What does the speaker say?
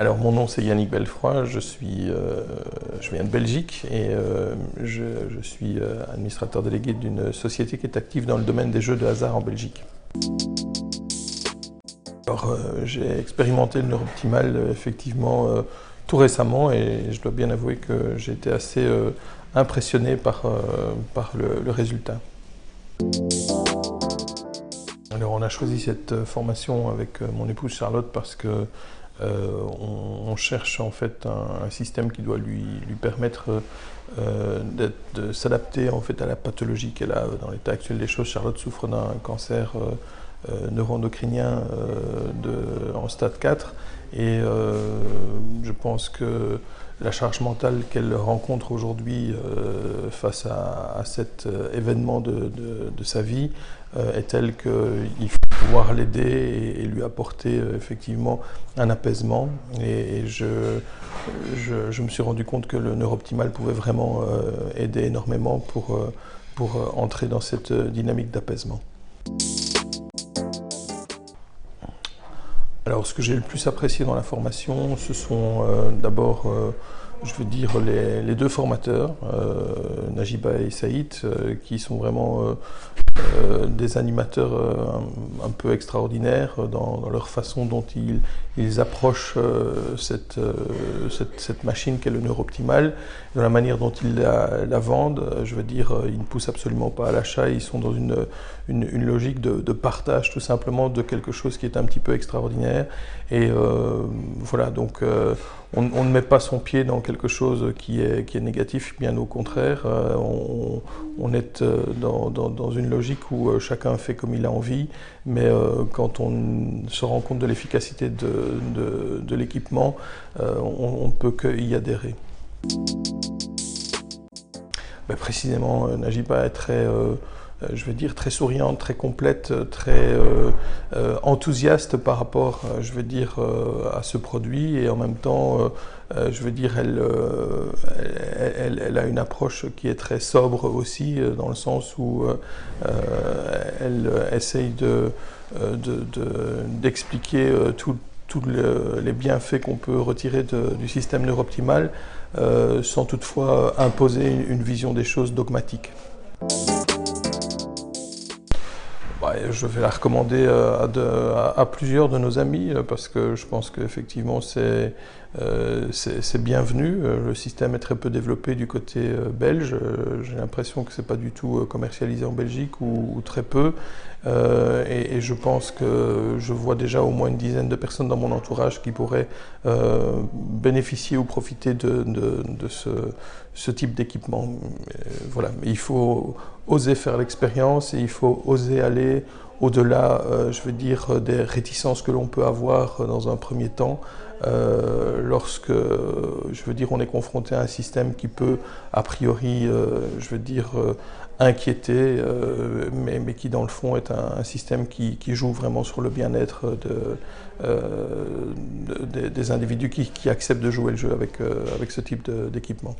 Alors mon nom c'est Yannick Belfroy, je viens de Belgique et je suis administrateur délégué d'une société qui est active dans le domaine des jeux de hasard en Belgique. Alors j'ai expérimenté le Neuroptimal effectivement tout récemment et je dois bien avouer que j'ai été assez impressionné par le résultat. Alors on a choisi cette formation avec mon épouse Charlotte parce que on cherche en fait un système qui doit lui permettre de s'adapter en fait à la pathologie qu'elle a dans l'état actuel des choses. Charlotte souffre d'un cancer neuroendocrinien en stade 4 et je pense que la charge mentale qu'elle rencontre aujourd'hui face à cet événement de sa vie est telle qu'il faut pouvoir l'aider et lui apporter effectivement un apaisement. Et je me suis rendu compte que le Neuroptimal pouvait vraiment aider énormément pour entrer dans cette dynamique d'apaisement. Alors ce que j'ai le plus apprécié dans la formation, ce sont d'abord je veux dire les deux formateurs, Najiba et Saïd, qui sont vraiment des animateurs un peu extraordinaires dans leur façon dont ils approchent cette machine qu'est le Neuroptimal, dans la manière dont ils la vendent. Je veux dire, ils ne poussent absolument pas à l'achat, ils sont dans une logique de partage tout simplement de quelque chose qui est un petit peu extraordinaire. Et voilà, donc on ne met pas son pied dans quelque chose qui est négatif, bien au contraire. On est dans une logique où chacun fait comme il a envie, mais quand on se rend compte de l'efficacité de l'équipement, on ne peut qu'y adhérer. Ben, précisément, Najiba est très, je veux dire, très souriante, très complète, très enthousiaste par rapport, je veux dire, à ce produit, et en même temps, je veux dire, elle a une approche qui est très sobre aussi, dans le sens où elle essaye d'expliquer tous les bienfaits qu'on peut retirer du système Neuroptimal, sans toutefois imposer une vision des choses dogmatique. Je vais la recommander à plusieurs de nos amis parce que je pense qu'effectivement c'est bienvenu. Le système est très peu développé du côté belge. J'ai l'impression que c'est pas du tout commercialisé en Belgique ou très peu. Et je pense que je vois déjà au moins une dizaine de personnes dans mon entourage qui pourraient bénéficier ou profiter de ce type d'équipement. Voilà, mais il faut oser faire l'expérience et il faut oser aller au-delà, je veux dire, des réticences que l'on peut avoir dans un premier temps lorsque, je veux dire, on est confronté à un système qui peut, a priori, je veux dire, inquiéter, mais qui dans le fond est un système qui joue vraiment sur le bien-être des individus qui acceptent de jouer le jeu avec ce type d'équipement.